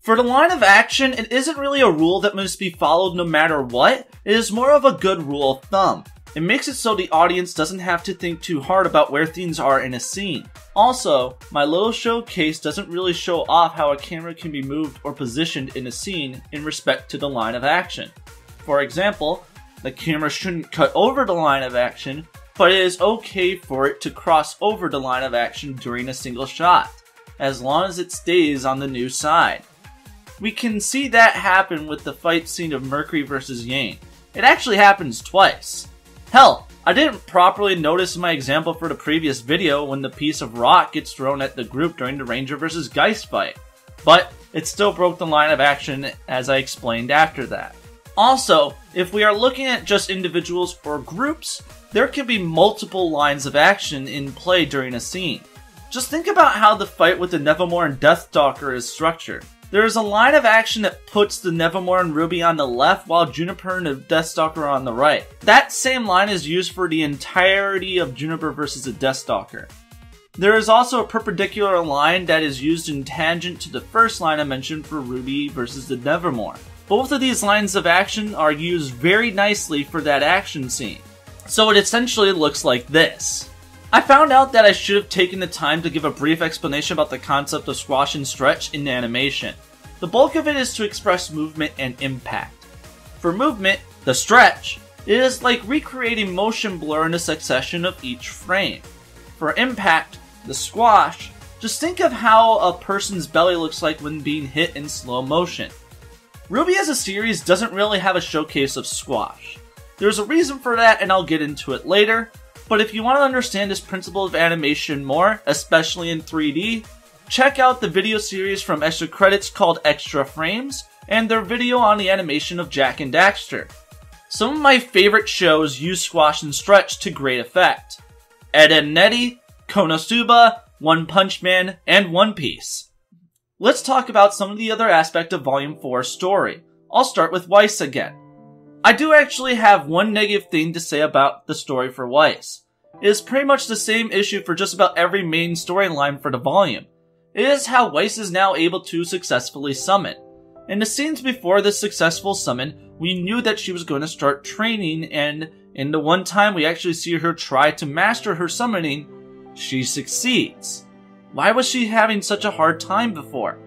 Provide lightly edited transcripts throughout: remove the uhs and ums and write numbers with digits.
For the line of action, it isn't really a rule that must be followed no matter what, it is more of a good rule of thumb. It makes it so the audience doesn't have to think too hard about where things are in a scene. Also, my little showcase doesn't really show off how a camera can be moved or positioned in a scene in respect to the line of action. For example, the camera shouldn't cut over the line of action, but it is okay for it to cross over the line of action during a single shot, as long as it stays on the new side. We can see that happen with the fight scene of Mercury vs. Yang. It actually happens twice. Hell, I didn't properly notice in my example for the previous video when the piece of rock gets thrown at the group during the Ranger vs. Geist fight, but it still broke the line of action as I explained after that. Also, if we are looking at just individuals or groups, there can be multiple lines of action in play during a scene. Just think about how the fight with the Nevermore and Deathstalker is structured. There is a line of action that puts the Nevermore and Ruby on the left while Juniper and the Deathstalker are on the right. That same line is used for the entirety of Juniper versus the Deathstalker. There is also a perpendicular line that is used in tangent to the first line I mentioned for Ruby versus the Nevermore. Both of these lines of action are used very nicely for that action scene. So it essentially looks like this. I found out that I should have taken the time to give a brief explanation about the concept of squash and stretch in animation. The bulk of it is to express movement and impact. For movement, the stretch, it is like recreating motion blur in a succession of each frame. For impact, the squash, just think of how a person's belly looks like when being hit in slow motion. RWBY as a series doesn't really have a showcase of squash. There's a reason for that and I'll get into it later. But if you want to understand this principle of animation more, especially in 3D, check out the video series from Extra Credits called Extra Frames, and their video on the animation of Jak and Daxter. Some of my favorite shows use squash and stretch to great effect. Ed, Edd n Eddy, Konosuba, One Punch Man, and One Piece. Let's talk about some of the other aspects of Volume 4's story. I'll start with Weiss again. I do actually have one negative thing to say about the story for Weiss. It is pretty much the same issue for just about every main storyline for the volume. It is how Weiss is now able to successfully summon. In the scenes before this successful summon, we knew that she was going to start training, and in the one time we actually see her try to master her summoning, she succeeds. Why was she having such a hard time before?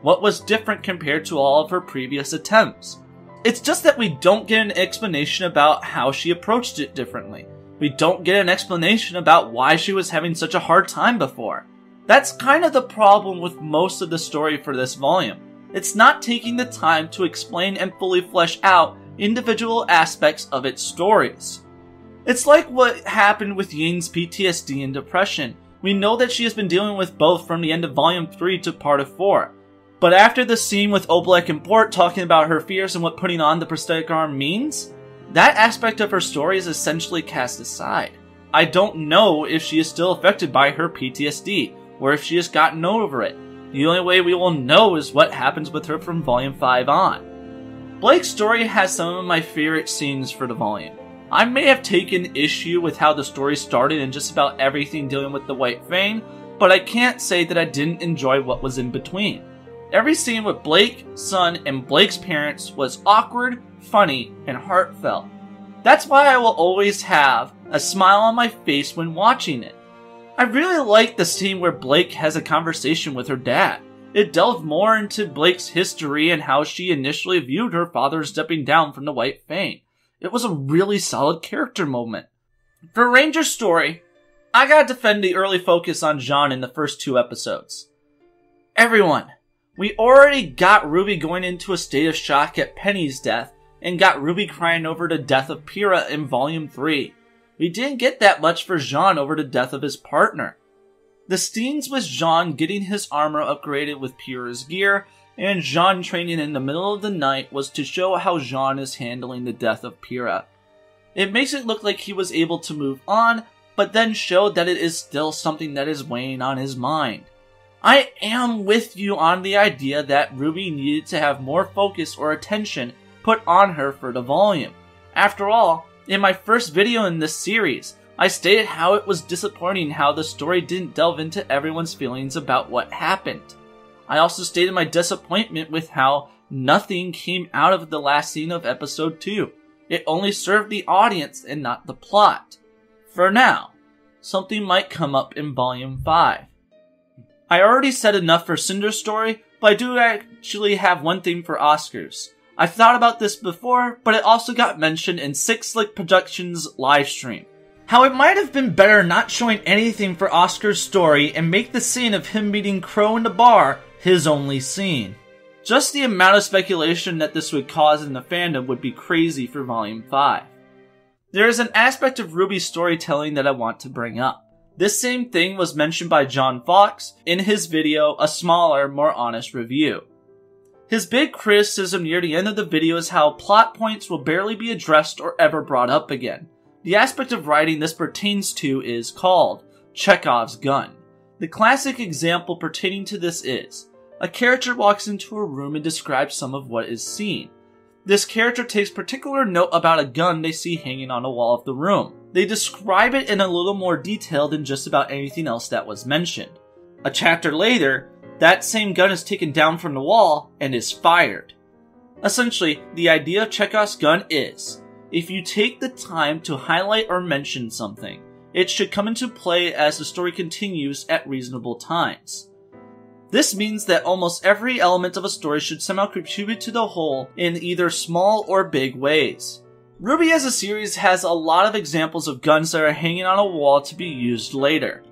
What was different compared to all of her previous attempts? It's just that we don't get an explanation about how she approached it differently. We don't get an explanation about why she was having such a hard time before. That's kind of the problem with most of the story for this volume. It's not taking the time to explain and fully flesh out individual aspects of its stories. It's like what happened with Ying's PTSD and depression. We know that she has been dealing with both from the end of Volume 3 to part of 4. But after the scene with Oblek and Port talking about her fears and what putting on the prosthetic arm means, that aspect of her story is essentially cast aside. I don't know if she is still affected by her PTSD, or if she has gotten over it. The only way we will know is what happens with her from Volume 5 on. Blake's story has some of my favorite scenes for the volume. I may have taken issue with how the story started and just about everything dealing with the White Fang, but I can't say that I didn't enjoy what was in between. Every scene with Blake, Sun, and Blake's parents was awkward, funny, and heartfelt. That's why I will always have a smile on my face when watching it. I really like the scene where Blake has a conversation with her dad. It delved more into Blake's history and how she initially viewed her father stepping down from the White Fang. It was a really solid character moment. For Ranger's story, I gotta defend the early focus on Jean in the first 2 episodes. Everyone, we already got RWBY going into a state of shock at Penny's death, and got RWBY crying over the death of Pyrrha in Volume 3. We didn't get that much for Jean over the death of his partner. The scenes with Jean getting his armor upgraded with Pyrrha's gear, and Jean training in the middle of the night was to show how Jean is handling the death of Pyrrha. It makes it look like he was able to move on, but then showed that it is still something that is weighing on his mind. I am with you on the idea that RWBY needed to have more focus or attention put on her for the volume. After all, in my first video in this series, I stated how it was disappointing how the story didn't delve into everyone's feelings about what happened. I also stated my disappointment with how nothing came out of the last scene of episode 2. It only served the audience and not the plot. For now, something might come up in Volume 5. I already said enough for Cinder's story, but I do actually have one thing for Oscars. I've thought about this before, but it also got mentioned in SickSlickProductions livestream. How it might have been better not showing anything for Oscar's story and make the scene of him meeting Crow in the bar his only scene. Just the amount of speculation that this would cause in the fandom would be crazy for Volume 5. There is an aspect of RWBY's storytelling that I want to bring up. This same thing was mentioned by JonFawkes in his video, a smaller, more honest review. His big criticism near the end of the video is how plot points will barely be addressed or ever brought up again. The aspect of writing this pertains to is called Chekhov's gun. The classic example pertaining to this is, a character walks into a room and describes some of what is seen. This character takes particular note about a gun they see hanging on a wall of the room. They describe it in a little more detail than just about anything else that was mentioned. A chapter later, that same gun is taken down from the wall and is fired. Essentially, the idea of Chekhov's gun is, if you take the time to highlight or mention something, it should come into play as the story continues at reasonable times. This means that almost every element of a story should somehow contribute to the whole in either small or big ways. RWBY as a series has a lot of examples of guns that are hanging on a wall to be used later.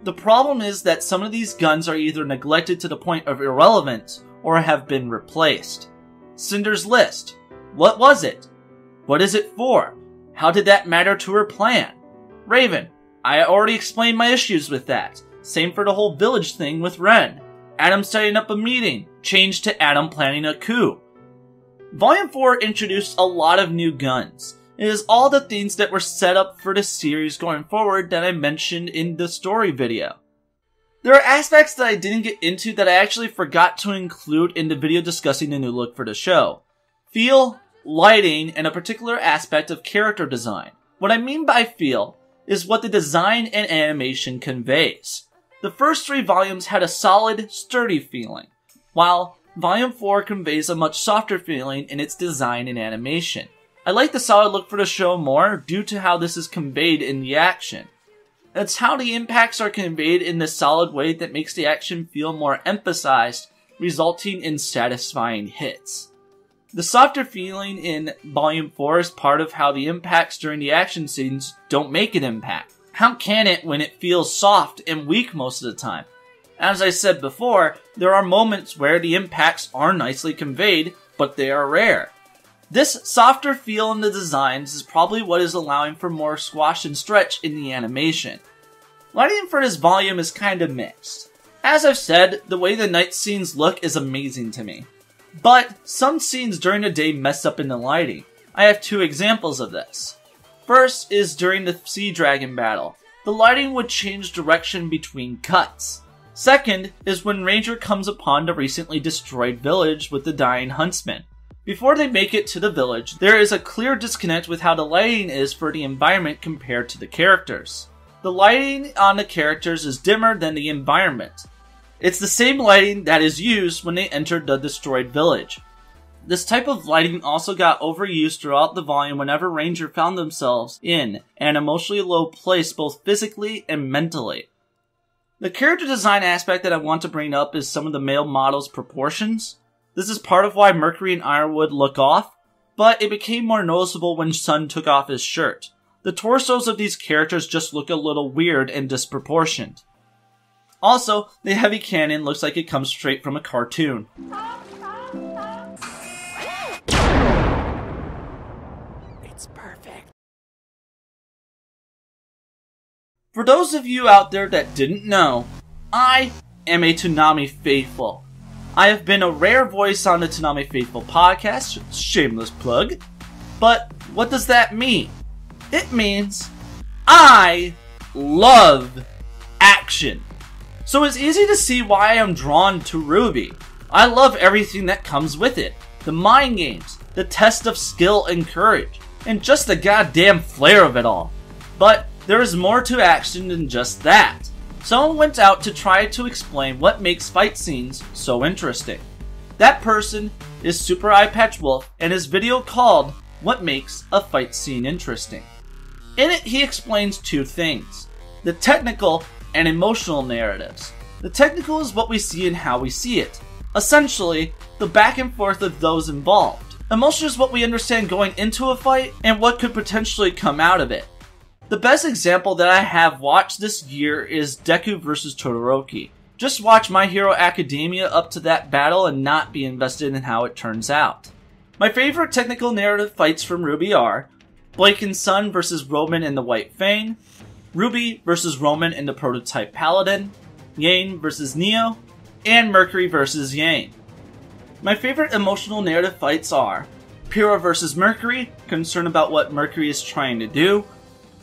The problem is that some of these guns are either neglected to the point of irrelevance or have been replaced. Cinder's list. What was it? What is it for? How did that matter to her plan? Raven. I already explained my issues with that. Same for the whole village thing with Ren. Adam setting up a meeting, changed to Adam planning a coup. Volume 4 introduced a lot of new guns. It is all the things that were set up for the series going forward that I mentioned in the story video. There are aspects that I didn't get into that I actually forgot to include in the video discussing the new look for the show. Feel, lighting, and a particular aspect of character design. What I mean by feel is what the design and animation conveys. The first 3 volumes had a solid, sturdy feeling, while Volume 4 conveys a much softer feeling in its design and animation. I like the solid look for the show more due to how this is conveyed in the action. It's how the impacts are conveyed in this solid way that makes the action feel more emphasized, resulting in satisfying hits. The softer feeling in Volume 4 is part of how the impacts during the action scenes don't make an impact. How can it when it feels soft and weak most of the time? As I said before, there are moments where the impacts are nicely conveyed, but they are rare. This softer feel in the designs is probably what is allowing for more squash and stretch in the animation. Lighting for this volume is kinda mixed. As I've said, the way the night scenes look is amazing to me. But some scenes during the day mess up in the lighting. I have 2 examples of this. First is during the Sea Dragon battle. The lighting would change direction between cuts. Second is when Ranger comes upon the recently destroyed village with the dying huntsman. Before they make it to the village, there is a clear disconnect with how the lighting is for the environment compared to the characters. The lighting on the characters is dimmer than the environment. It's the same lighting that is used when they enter the destroyed village. This type of lighting also got overused throughout the volume whenever Ranger found themselves in an emotionally low place both physically and mentally. The character design aspect that I want to bring up is some of the male models' proportions. This is part of why Mercury and Ironwood look off, but it became more noticeable when Sun took off his shirt. The torsos of these characters just look a little weird and disproportioned. Also, the heavy cannon looks like it comes straight from a cartoon. It's perfect. For those of you out there that didn't know, I am a TOONAMI faithful. I have been a rare voice on the TOONAMI Faithful podcast, shameless plug. But what does that mean? It means I love action. So it's easy to see why I am drawn to RWBY. I love everything that comes with it. The mind games, the test of skill and courage, and just the goddamn flair of it all. But there is more to action than just that. Someone went out to try to explain what makes fight scenes so interesting. That person is Super Eyepatch Wolf and his video called What Makes a Fight Scene Interesting. In it, he explains two things: the technical and emotional narratives. The technical is what we see and how we see it. Essentially, the back and forth of those involved. Emotion is what we understand going into a fight and what could potentially come out of it. The best example that I have watched this year is Deku vs Todoroki. Just watch My Hero Academia up to that battle and not be invested in how it turns out. My favorite technical narrative fights from RWBY are Blake and Sun vs Roman and the White Fang, Ruby vs Roman and the Prototype Paladin, Yang vs Neo, and Mercury vs Yang. My favorite emotional narrative fights are Pyrrha vs Mercury, concerned about what Mercury is trying to do,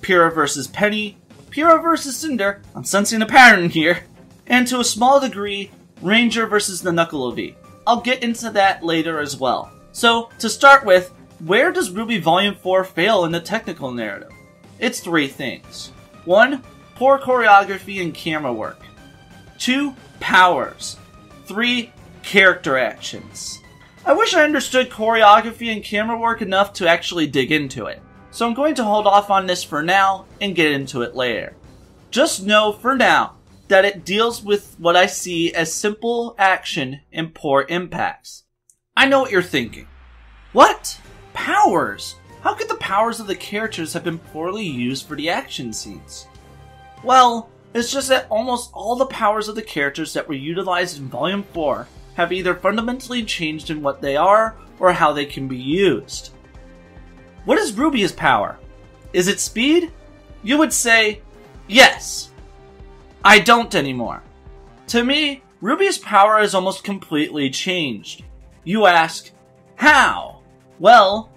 Pyrrha vs Penny, Pyrrha vs Cinder, I'm sensing a pattern here, and to a small degree, Ranger vs the Knuckle-O-V. I'll get into that later as well. So, to start with, where does RWBY Volume 4 fail in the technical narrative? It's three things. 1. Poor choreography and camera work. 2. Powers. 3. Character actions. I wish I understood choreography and camera work enough to actually dig into it, so I'm going to hold off on this for now and get into it later. Just know for now that it deals with what I see as simple action and poor impacts. I know what you're thinking. What? Powers? How could the powers of the characters have been poorly used for the action scenes? Well, it's just that almost all the powers of the characters that were utilized in Volume 4 have either fundamentally changed in what they are or how they can be used. What is Ruby's power? Is it speed? You would say, yes. I don't anymore. To me, Ruby's power has almost completely changed. You ask, how? Well,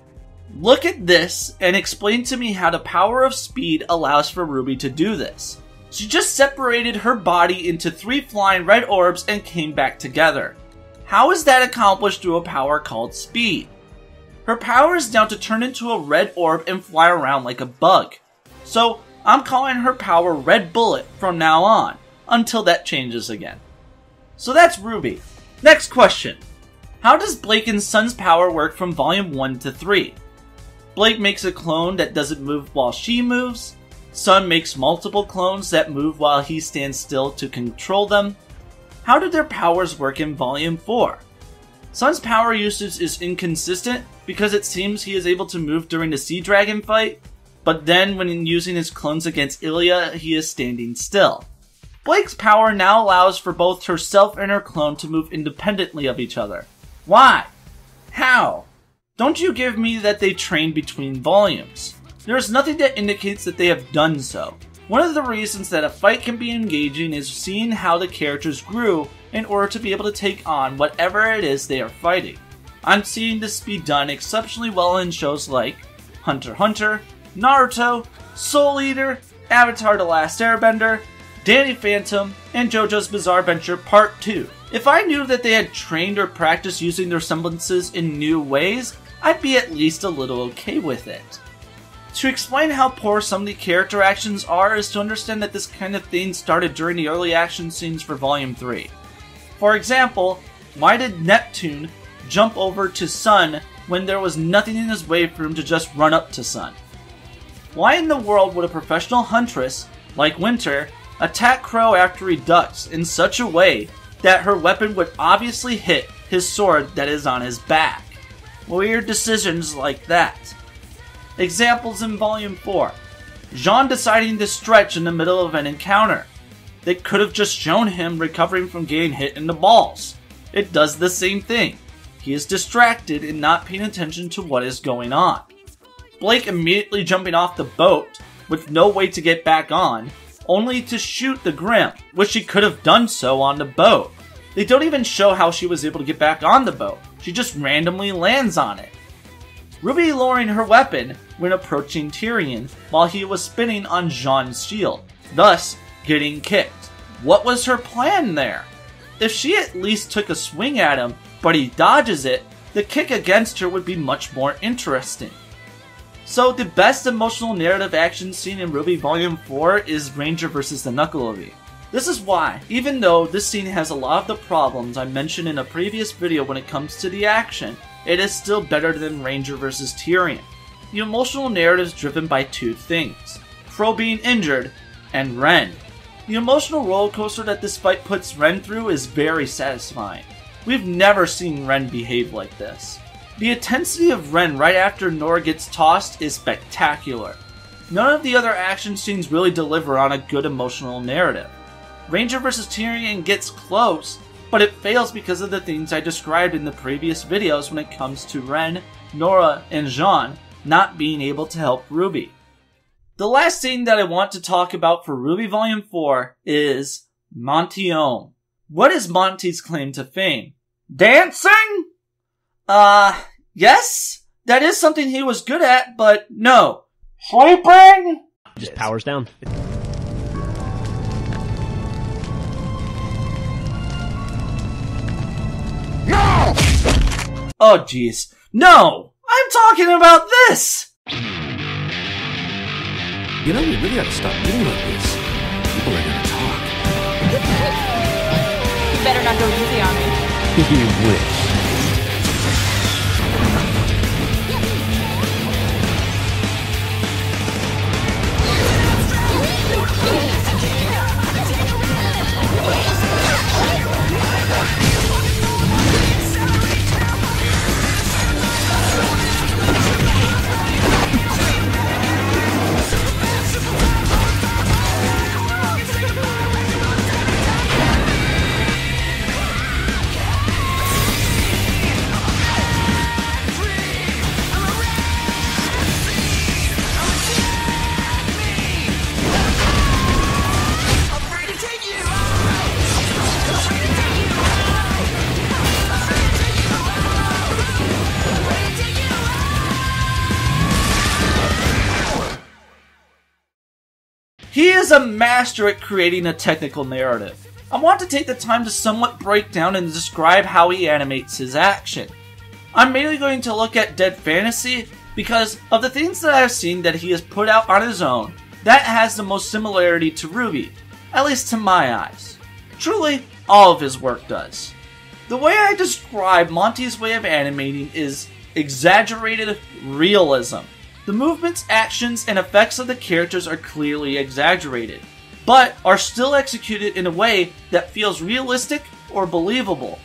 look at this and explain to me how the power of speed allows for RWBY to do this. She just separated her body into 3 flying red orbs and came back together. How is that accomplished through a power called speed? Her power is now to turn into a red orb and fly around like a bug. So, I'm calling her power Red Bullet from now on, until that changes again. So that's RWBY. Next question. How does Blake and Sun's power work from Volume 1 to 3? Blake makes a clone that doesn't move while she moves. Sun makes multiple clones that move while he stands still to control them. How do their powers work in Volume 4? Sun's power usage is inconsistent because it seems he is able to move during the Sea Dragon fight, but then when using his clones against Ilya, he is standing still. Blake's power now allows for both herself and her clone to move independently of each other. Why? How? Don't you give me that they trained between volumes. There is nothing that indicates that they have done so. One of the reasons that a fight can be engaging is seeing how the characters grew in order to be able to take on whatever it is they are fighting. I'm seeing this be done exceptionally well in shows like Hunter x Hunter, Naruto, Soul Eater, Avatar: The Last Airbender, Danny Phantom, and JoJo's Bizarre Adventure Part 2. If I knew that they had trained or practiced using their semblances in new ways, I'd be at least a little okay with it. To explain how poor some of the character actions are is to understand that this kind of thing started during the early action scenes for Volume 3. For example, why did Neptune jump over to Sun when there was nothing in his way for him to just run up to Sun? Why in the world would a professional huntress, like Winter, attack Crow after he ducks in such a way that her weapon would obviously hit his sword that is on his back? Weird decisions like that. Examples in Volume 4. Jean deciding to stretch in the middle of an encounter. They could have just shown him recovering from getting hit in the balls. It does the same thing. He is distracted and not paying attention to what is going on. Blake immediately jumping off the boat with no way to get back on, only to shoot the Grim, which she could have done so on the boat. They don't even show how she was able to get back on the boat. She just randomly lands on it. RWBY lowering her weapon when approaching Tyrion while he was spinning on Jean's shield, thus getting kicked. What was her plan there? If she at least took a swing at him, but he dodges it, the kick against her would be much more interesting. So the best emotional narrative action scene in RWBY Volume 4 is Ranger vs the Knuckle-O-V. This is why, even though this scene has a lot of the problems I mentioned in a previous video when it comes to the action, it is still better than Ranger vs. Tyrion. The emotional narrative is driven by two things: Crow being injured, and Ren. The emotional rollercoaster that this fight puts Ren through is very satisfying. We've never seen Ren behave like this. The intensity of Ren right after Nora gets tossed is spectacular. None of the other action scenes really deliver on a good emotional narrative. Ranger vs. Tyrion gets close, but it fails because of the things I described in the previous videos when it comes to Ren, Nora, and Jean not being able to help Ruby. The last scene that I want to talk about for RWBY Volume 4 is Monty. What is Monty's claim to fame? Dancing? Yes? That is something he was good at, but no. Sleeping? Just powers down. No! Oh jeez. No! I'm talking about this! You know, we really gotta stop doing like this. People are gonna talk. You better not go easy on me. You wish. He is a master at creating a technical narrative. I want to take the time to somewhat break down and describe how he animates his action. I'm mainly going to look at Dead Fantasy because of the things that I've seen that he has put out on his own, that has the most similarity to RWBY, at least to my eyes. Truly, all of his work does. The way I describe Monty's way of animating is exaggerated realism. The movements, actions, and effects of the characters are clearly exaggerated, but are still executed in a way that feels realistic or believable.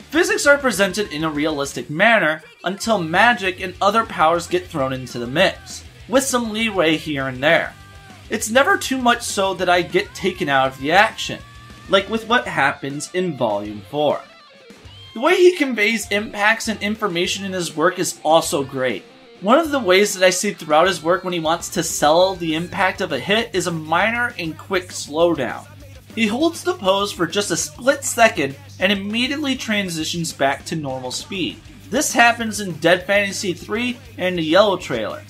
Physics are presented in a realistic manner until magic and other powers get thrown into the mix, with some leeway here and there. It's never too much so that I get taken out of the action, like with what happens in Volume 4. The way he conveys impacts and information in his work is also great. One of the ways that I see throughout his work when he wants to sell the impact of a hit is a minor and quick slowdown. He holds the pose for just a split second and immediately transitions back to normal speed. This happens in Dead Fantasy 3 and the Yellow trailer.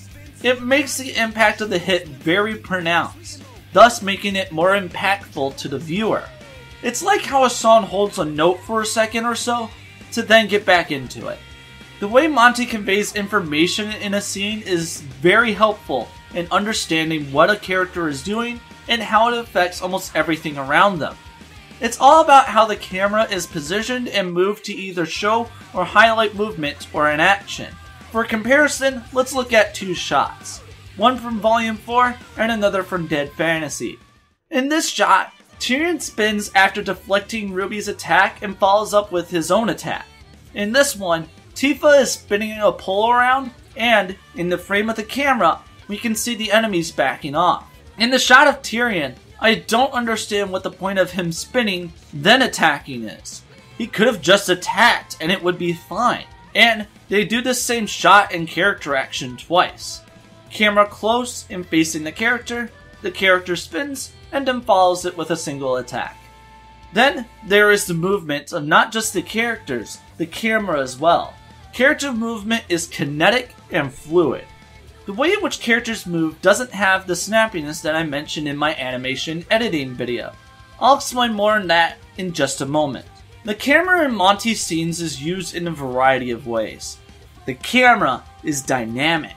It makes the impact of the hit very pronounced, thus making it more impactful to the viewer. It's like how a song holds a note for a second or so, to then get back into it. The way Monty conveys information in a scene is very helpful in understanding what a character is doing and how it affects almost everything around them. It's all about how the camera is positioned and moved to either show or highlight movement or an action. For comparison, let's look at two shots. One from Volume 4 and another from Dead Fantasy. In this shot, Tyrion spins after deflecting Ruby's attack and follows up with his own attack. In this one, Tifa is spinning a pole around, and in the frame of the camera, we can see the enemies backing off. In the shot of Tyrion, I don't understand what the point of him spinning, then attacking is. He could have just attacked and it would be fine. And they do the same shot and character action twice. Camera close and facing the character spins, and then follows it with a single attack. Then there is the movement of not just the characters, the camera as well. Character movement is kinetic and fluid. The way in which characters move doesn't have the snappiness that I mentioned in my animation editing video. I'll explain more on that in just a moment. The camera in Monty's scenes is used in a variety of ways. The camera is dynamic.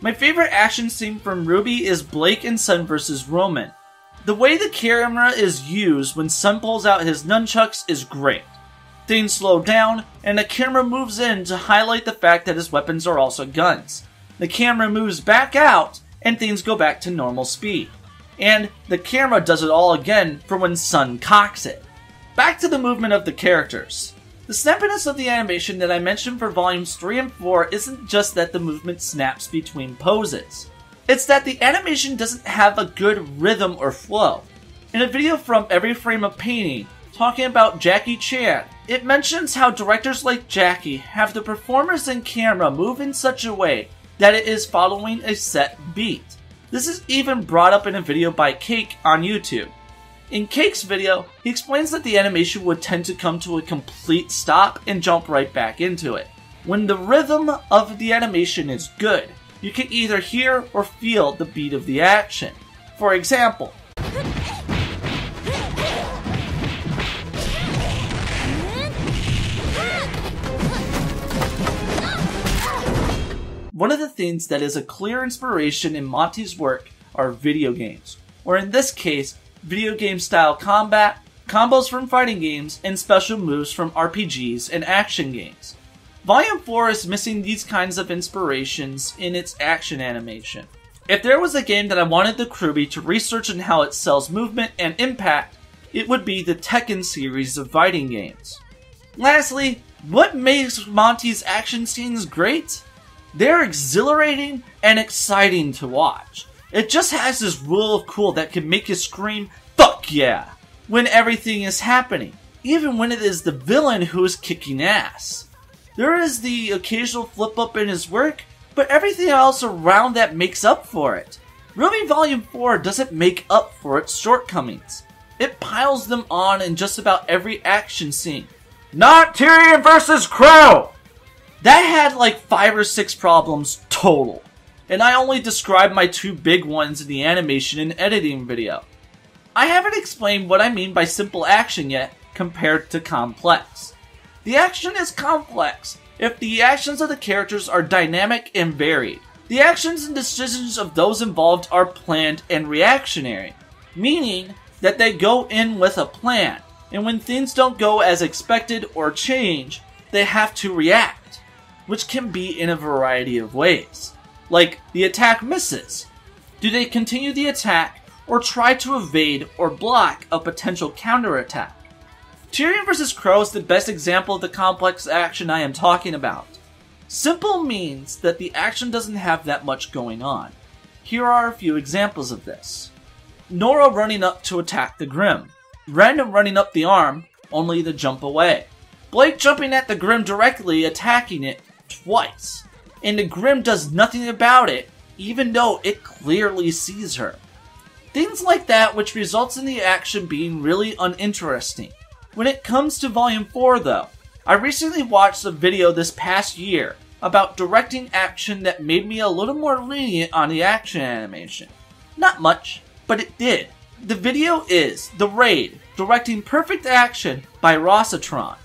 My favorite action scene from RWBY is Blake and Sun vs. Roman. The way the camera is used when Sun pulls out his nunchucks is great. Things slow down, and the camera moves in to highlight the fact that his weapons are also guns. The camera moves back out, and things go back to normal speed. And the camera does it all again for when Sun cocks it. Back to the movement of the characters. The snappiness of the animation that I mentioned for volumes 3 and 4 isn't just that the movement snaps between poses. It's that the animation doesn't have a good rhythm or flow. In a video from Every Frame of Painting, talking about Jackie Chan, it mentions how directors like Jackie have the performers and camera move in such a way that it is following a set beat. This is even brought up in a video by Cake on YouTube. In Cake's video, he explains that the animation would tend to come to a complete stop and jump right back into it. When the rhythm of the animation is good, you can either hear or feel the beat of the action. For example, one of the things that is a clear inspiration in Monty's work are video games, or in this case, video game style combat, combos from fighting games, and special moves from RPGs and action games. Volume 4 is missing these kinds of inspirations in its action animation. If there was a game that I wanted the RWBY to research on how it sells movement and impact, it would be the Tekken series of fighting games. Lastly, what makes Monty's action scenes great? They're exhilarating and exciting to watch. It just has this rule of cool that can make you scream, "Fuck yeah!" when everything is happening, even when it is the villain who is kicking ass. There is the occasional flip up in his work, but everything else around that makes up for it. RWBY Volume 4 doesn't make up for its shortcomings. It piles them on in just about every action scene. Not Tyrion vs. Crow! That had like 5 or 6 problems total, and I only described my 2 big ones in the animation and editing video. I haven't explained what I mean by simple action yet compared to complex. The action is complex if the actions of the characters are dynamic and varied. The actions and decisions of those involved are planned and reactionary, meaning that they go in with a plan, and when things don't go as expected or change, they have to react, which can be in a variety of ways. Like, the attack misses. Do they continue the attack or try to evade or block a potential counterattack? Tyrion vs. Crow is the best example of the complex action I am talking about. Simple means that the action doesn't have that much going on. Here are a few examples of this. Nora running up to attack the Grim. Ren running up the arm, only to jump away. Blake jumping at the Grim directly, attacking it twice. And the Grim does nothing about it, even though it clearly sees her. Things like that, which results in the action being really uninteresting. When it comes to Volume 4 though, I recently watched a video this past year about directing action that made me a little more lenient on the action animation. Not much, but it did. The video is The Raid, Directing Perfect Action by Rossatron.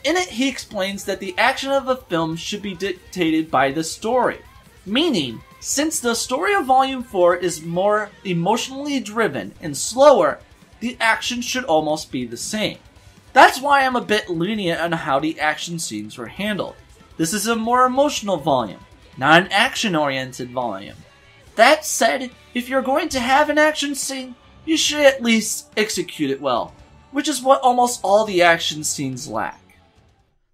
In it, he explains that the action of a film should be dictated by the story. Meaning, since the story of Volume 4 is more emotionally driven and slower, the action should almost be the same. That's why I'm a bit lenient on how the action scenes were handled. This is a more emotional volume, not an action-oriented volume. That said, if you're going to have an action scene, you should at least execute it well, which is what almost all the action scenes lack.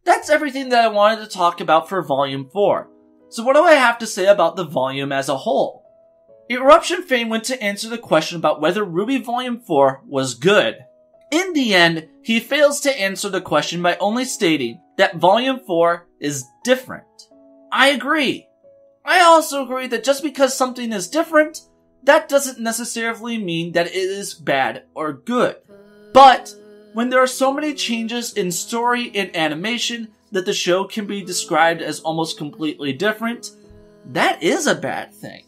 That's everything that I wanted to talk about for Volume 4. So what do I have to say about the volume as a whole? EruptionFang went to answer the question about whether RWBY Volume 4 was good. In the end, he fails to answer the question by only stating that Volume 4 is different. I agree. I also agree that just because something is different, that doesn't necessarily mean that it is bad or good. But when there are so many changes in story and animation that the show can be described as almost completely different, that is a bad thing.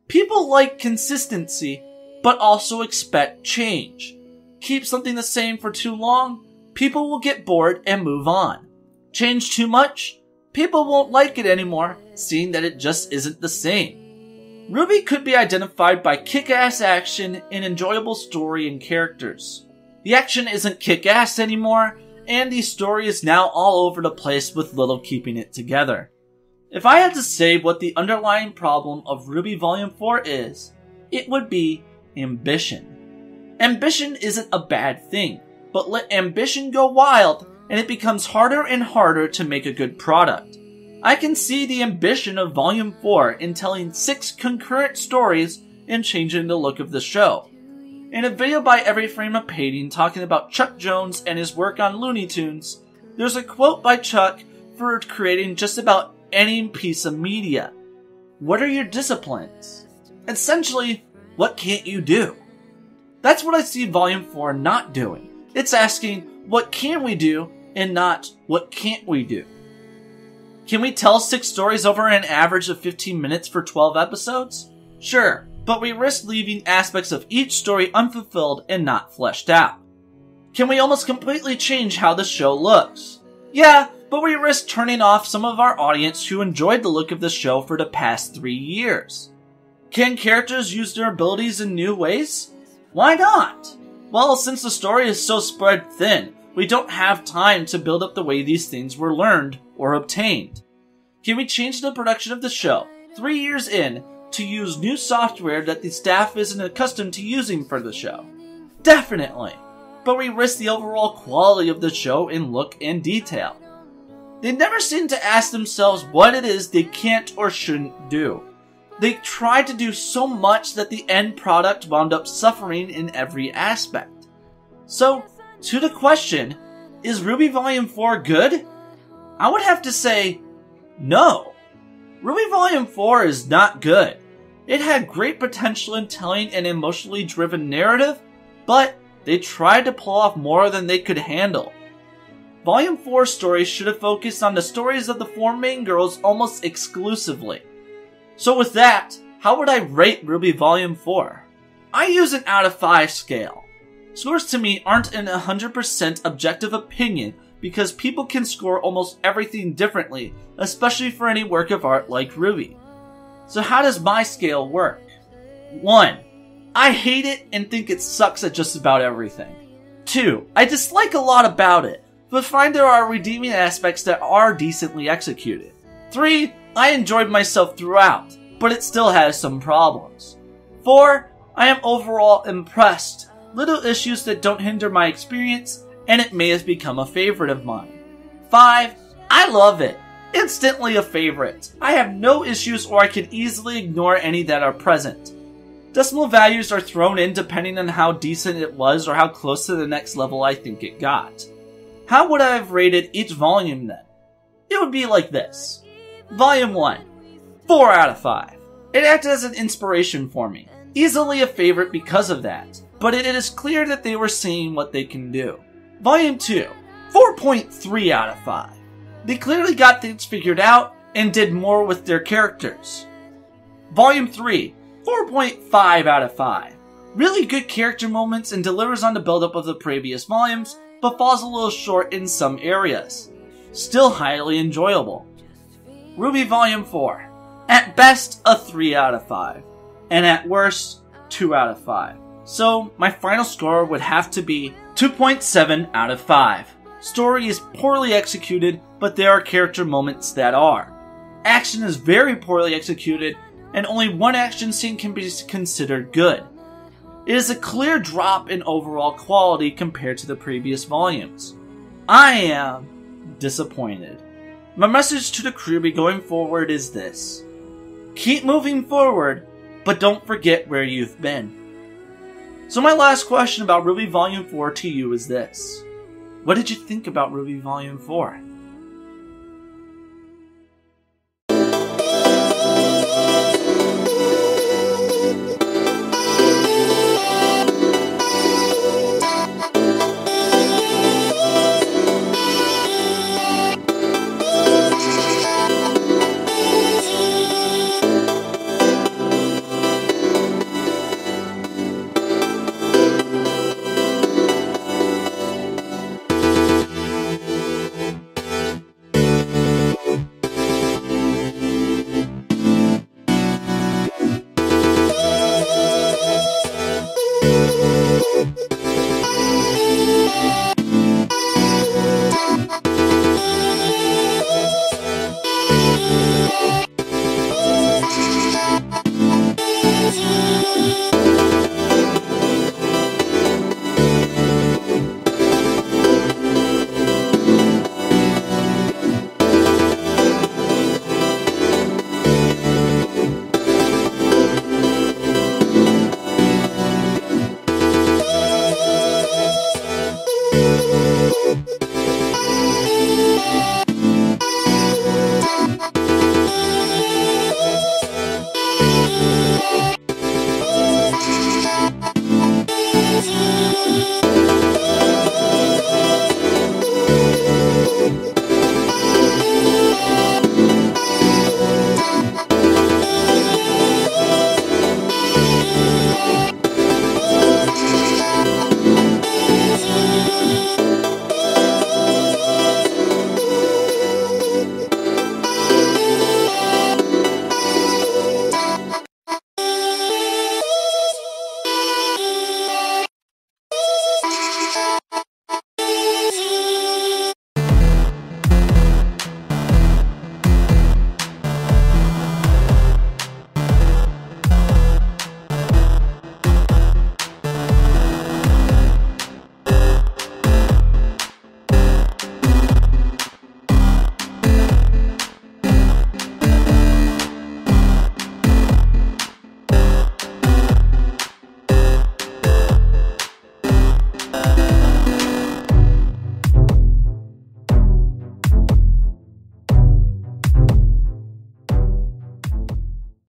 People like consistency, but also expect change. Keep something the same for too long, people will get bored and move on. Change too much, people won't like it anymore, seeing that it just isn't the same. RWBY could be identified by kick-ass action and enjoyable story and characters. The action isn't kick-ass anymore, and the story is now all over the place with little keeping it together. If I had to say what the underlying problem of RWBY Volume 4 is, it would be ambition. Ambition isn't a bad thing, but let ambition go wild and it becomes harder and harder to make a good product. I can see the ambition of Volume 4 in telling 6 concurrent stories and changing the look of the show. In a video by Every Frame a Painting talking about Chuck Jones and his work on Looney Tunes, there's a quote by Chuck for creating just about any piece of media. What are your disciplines? Essentially, what can't you do? That's what I see Volume 4 not doing. It's asking, what can we do, and not, what can't we do? Can we tell 6 stories over an average of 15 minutes for 12 episodes? Sure, but we risk leaving aspects of each story unfulfilled and not fleshed out. Can we almost completely change how the show looks? Yeah, but we risk turning off some of our audience who enjoyed the look of the show for the past 3 years. Can characters use their abilities in new ways? Why not? Well, since the story is so spread thin, we don't have time to build up the way these things were learned or obtained. Can we change the production of the show, 3 years in, to use new software that the staff isn't accustomed to using for the show? Definitely. But we risk the overall quality of the show in look and detail. They never seem to ask themselves what it is they can't or shouldn't do. They tried to do so much that the end product wound up suffering in every aspect. So, to the question, is RWBY Volume 4 good? I would have to say, no. RWBY Volume 4 is not good. It had great potential in telling an emotionally driven narrative, but they tried to pull off more than they could handle. Volume 4 stories should have focused on the stories of the 4 main girls almost exclusively. So with that, how would I rate RWBY Volume 4? I use an out of 5 scale. Scores to me aren't an 100% objective opinion because people can score almost everything differently, especially for any work of art like RWBY. So how does my scale work? 1. I hate it and think it sucks at just about everything. 2. I dislike a lot about it, but find there are redeeming aspects that are decently executed. 3. I enjoyed myself throughout, but it still has some problems. 4. I am overall impressed. Little issues that don't hinder my experience, and it may have become a favorite of mine. 5. I love it. Instantly a favorite. I have no issues or I can easily ignore any that are present. Decimal values are thrown in depending on how decent it was or how close to the next level I think it got. How would I have rated each volume then? It would be like this. Volume 1. 4 out of 5. It acted as an inspiration for me. Easily a favorite because of that, but it is clear that they were seeing what they can do. Volume 2. 4.3 out of 5. They clearly got things figured out and did more with their characters. Volume 3. 4.5 out of 5. Really good character moments and delivers on the build-up of the previous volumes, but falls a little short in some areas. Still highly enjoyable. RWBY Volume 4. At best, a 3 out of 5. And at worst, 2 out of 5. So, my final score would have to be 2.7 out of 5. Story is poorly executed, but there are character moments that are. Action is very poorly executed, and only one action scene can be considered good. It is a clear drop in overall quality compared to the previous volumes. I am disappointed. My message to the crewbie going forward is this. Keep moving forward, but don't forget where you've been. So my last question about RWBY Volume 4 to you is this. What did you think about RWBY Volume 4?